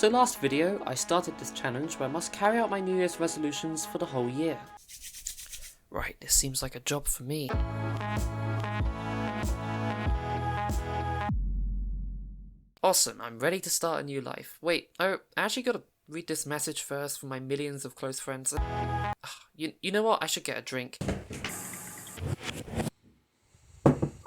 So last video, I started this challenge where I must carry out my New Year's resolutions for the whole year. Right, this seems like a job for me. Awesome, I'm ready to start a new life. Wait, I actually gotta read this message first from my millions of close friends. You know what, I should get a drink.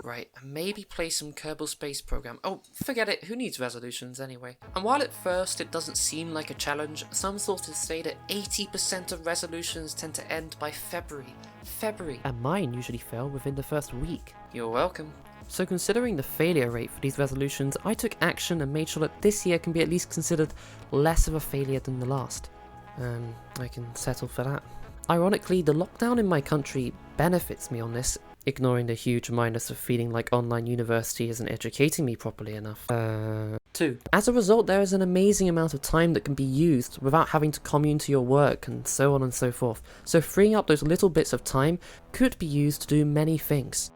Right, and maybe play some Kerbal Space Program. Oh, forget it, who needs resolutions anyway? And while at first it doesn't seem like a challenge, some sources say that 80% of resolutions tend to end by February. And mine usually fail within the first week. You're welcome. So considering the failure rate for these resolutions, I took action and made sure that this year can be at least considered less of a failure than the last. I can settle for that. Ironically, the lockdown in my country benefits me on this, ignoring the huge minus of feeling like online university isn't educating me properly enough. 2. As a result, there is an amazing amount of time that can be used without having to commute to your work and so on and so forth. So freeing up those little bits of time could be used to do many things.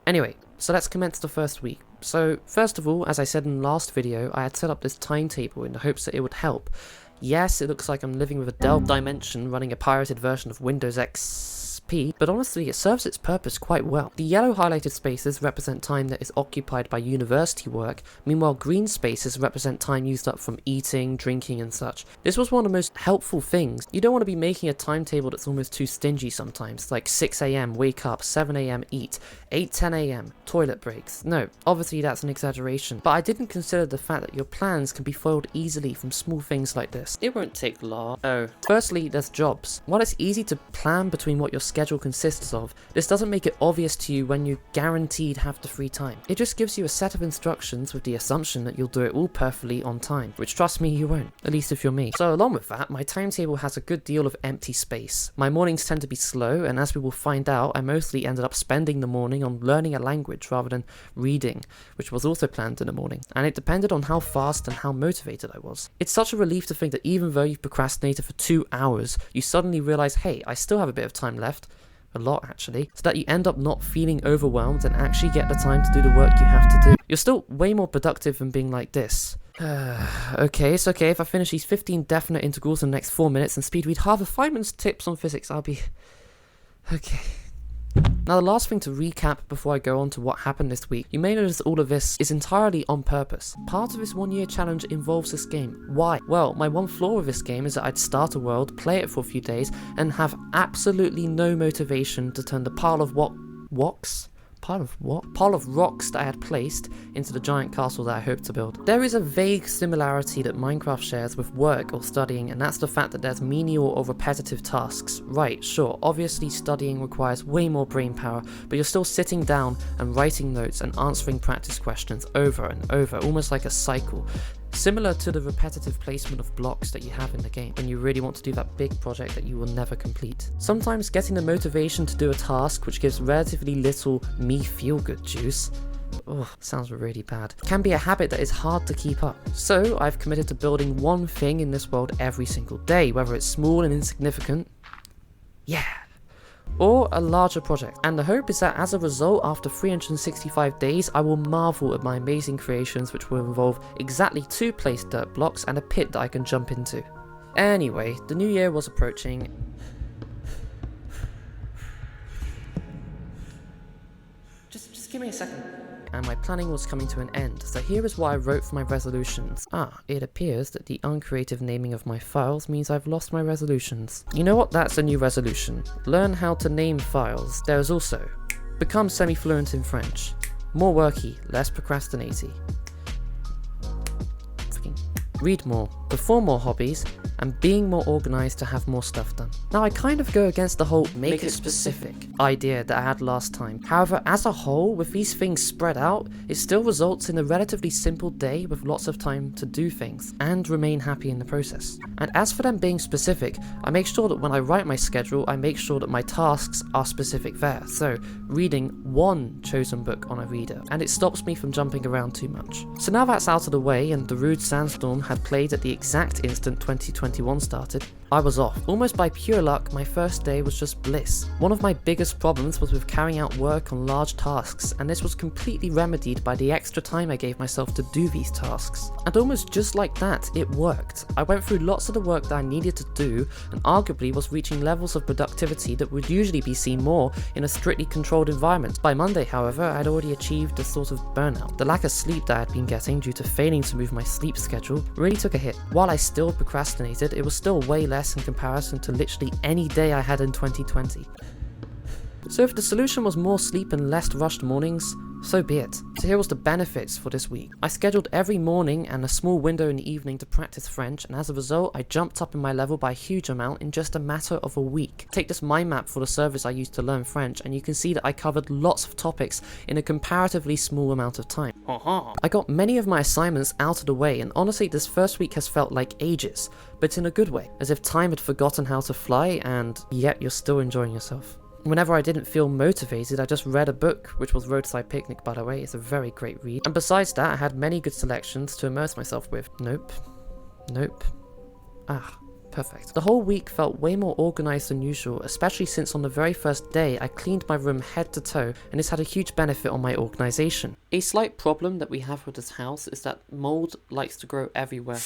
Anyway, so let's commence the first week. So first of all, as I said in the last video, I had set up this timetable in the hopes that it would help. Yes, it looks like I'm living with a Delve dimension running a pirated version of Windows XP, but honestly it serves its purpose quite well. The yellow highlighted spaces represent time that is occupied by university work, meanwhile green spaces represent time used up from eating, drinking and such. This was one of the most helpful things. You don't want to be making a timetable that's almost too stingy sometimes, like 6 AM wake up, 7 AM eat, 10 AM toilet breaks. No, obviously that's an exaggeration, but I didn't consider the fact that your plans can be foiled easily from small things like this. It won't take long. Firstly, there's jobs. While it's easy to plan between what your schedule consists of, this doesn't make it obvious to you when you guaranteed have the free time. It just gives you a set of instructions with the assumption that you'll do it all perfectly on time, which trust me, you won't, at least if you're me. So along with that, my timetable has a good deal of empty space. My mornings tend to be slow, and as we will find out, I mostly ended up spending the morning on learning a language rather than reading, which was also planned in the morning, and it depended on how fast and how motivated I was. It's such a relief to think that even though you've procrastinated for 2 hours, you suddenly realize, hey, I still have a bit of time left. A lot actually, so that you end up not feeling overwhelmed and actually get the time to do the work you have to do. You're still way more productive than being like this. Okay, it's okay if I finish these 15 definite integrals in the next 4 minutes and speed read half of Feynman's tips on physics, I'll be okay. Now the last thing to recap before I go on to what happened this week, you may notice all of this is entirely on purpose. Part of this 1 year challenge involves this game. Why? Well, my one flaw with this game is that I'd start a world, play it for a few days, and have absolutely no motivation to turn the pile of rocks that I had placed into the giant castle that I hoped to build. There is a vague similarity that Minecraft shares with work or studying, and that's the fact that there's menial or repetitive tasks. Right, sure, obviously studying requires way more brain power, but you're still sitting down and writing notes and answering practice questions over and over, almost like a cycle. Similar to the repetitive placement of blocks that you have in the game when you really want to do that big project that you will never complete. Sometimes getting the motivation to do a task which gives relatively little me feel good juice, sounds really bad, can be a habit that is hard to keep up. So I've committed to building one thing in this world every single day, whether it's small and insignificant, or a larger project. And the hope is that as a result, after 365 days, I will marvel at my amazing creations, which will involve exactly 2 placed dirt blocks and a pit that I can jump into. Anyway, the new year was approaching. Just give me a second. And my planning was coming to an end, so here is what I wrote for my resolutions. It appears that the uncreative naming of my files means I've lost my resolutions. You know what, that's a new resolution. Learn how to name files. There is also, become semi-fluent in French. More worky, less procrastinating. Read more, perform more hobbies, and being more organised to have more stuff done. Now I kind of go against the whole make it specific idea that I had last time. However, as a whole, with these things spread out, it still results in a relatively simple day with lots of time to do things, and remain happy in the process. And as for them being specific, I make sure that when I write my schedule, I make sure that my tasks are specific there. So, reading one chosen book on a reader, and it stops me from jumping around too much. So now that's out of the way, and the rude sandstorm had played at the exact instant 2021 started, I was off. Almost by pure luck, my first day was just bliss. One of my biggest problems was with carrying out work on large tasks, and this was completely remedied by the extra time I gave myself to do these tasks. And almost just like that, it worked. I went through lots of the work that I needed to do, and arguably was reaching levels of productivity that would usually be seen more in a strictly controlled environment. By Monday, however, I'd already achieved a sort of burnout. The lack of sleep that I had been getting due to failing to move my sleep schedule really took a hit. While I still procrastinated, it was still way less in comparison to literally any day I had in 2020. So if the solution was more sleep and less rushed mornings, so be it. So here was the benefits for this week. I scheduled every morning and a small window in the evening to practice French, and as a result I jumped up in my level by a huge amount in just a matter of a week. Take this mind map for the service I used to learn French and you can see that I covered lots of topics in a comparatively small amount of time. I got many of my assignments out of the way, and honestly this first week has felt like ages, but in a good way, as if time had forgotten how to fly and yet you're still enjoying yourself. Whenever I didn't feel motivated, I just read a book, which was Roadside Picnic by the way. It's a very great read. And besides that, I had many good selections to immerse myself with. Nope. Perfect. The whole week felt way more organised than usual, especially since on the very first day I cleaned my room head to toe, and this had a huge benefit on my organisation. A slight problem that we have with this house is that mould likes to grow everywhere.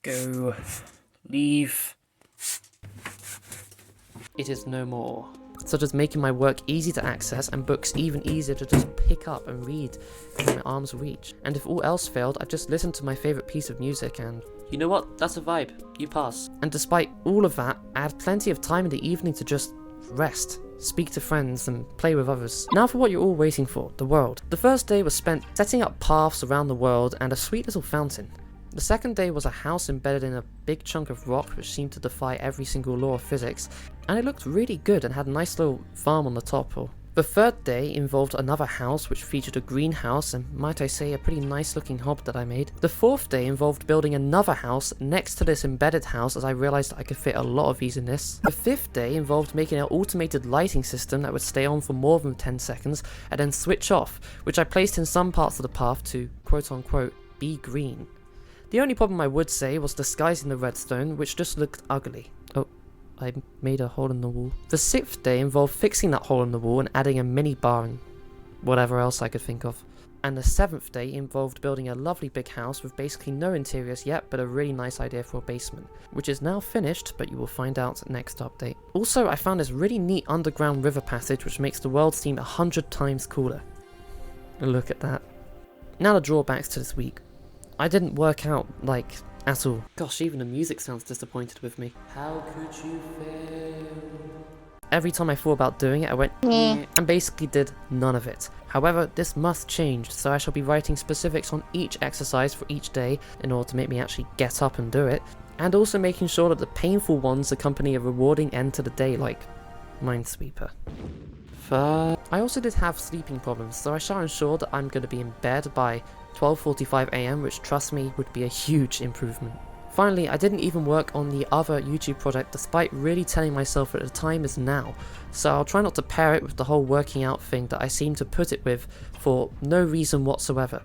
Go. Leave. It is no more. Such as making my work easy to access and books even easier to just pick up and read in my arm's reach. And if all else failed, I'd just listen to my favourite piece of music and, you know what, that's a vibe, you pass. And despite all of that, I had plenty of time in the evening to just rest, speak to friends and play with others. Now for what you're all waiting for, the world. The first day was spent setting up paths around the world and a sweet little fountain. The second day was a house embedded in a big chunk of rock which seemed to defy every single law of physics, and it looked really good and had a nice little farm on the top. The third day involved another house which featured a greenhouse and, might I say, a pretty nice looking hob that I made. The fourth day involved building another house next to this embedded house, as I realised I could fit a lot of these in this. The fifth day involved making an automated lighting system that would stay on for more than 10 seconds and then switch off, which I placed in some parts of the path to quote unquote be green. The only problem I would say was disguising the redstone, which just looked ugly. Oh, I made a hole in the wall. The sixth day involved fixing that hole in the wall and adding a mini bar and whatever else I could think of. And the seventh day involved building a lovely big house with basically no interiors yet, but a really nice idea for a basement, which is now finished, but you will find out next update. Also, I found this really neat underground river passage which makes the world seem 100 times cooler. Look at that. Now the drawbacks to this week. I didn't work out, like, at all. Gosh, even the music sounds disappointed with me. How could you fail? Every time I thought about doing it, I went and basically did none of it. However, this must change, so I shall be writing specifics on each exercise for each day in order to make me actually get up and do it, and also making sure that the painful ones accompany a rewarding end to the day, like Minesweeper. I also did have sleeping problems, so I shall ensure that I'm going to be in bed by 12:45 AM, which, trust me, would be a huge improvement. Finally, I didn't even work on the other YouTube project despite really telling myself that the time is now, so I'll try not to pair it with the whole working out thing that I seem to put it with for no reason whatsoever.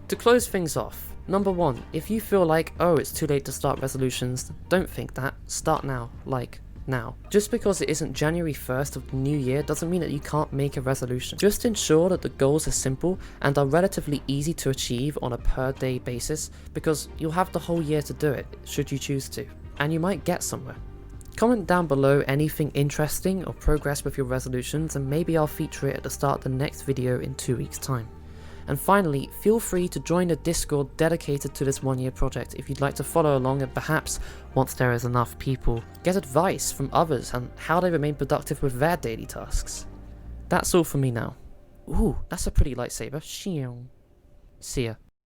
To close things off, number 1, if you feel like, oh, it's too late to start resolutions, don't think that, start now, like now. Just because it isn't January 1st of the new year doesn't mean that you can't make a resolution. Just ensure that the goals are simple and are relatively easy to achieve on a per day basis, because you'll have the whole year to do it, should you choose to, and you might get somewhere. Comment down below anything interesting or progress with your resolutions, and maybe I'll feature it at the start of the next video in 2 weeks' time. And finally, feel free to join the Discord dedicated to this 1 year project if you'd like to follow along and perhaps, once there is enough people, get advice from others on how they remain productive with their daily tasks. That's all for me now. Ooh, that's a pretty lightsaber. See ya.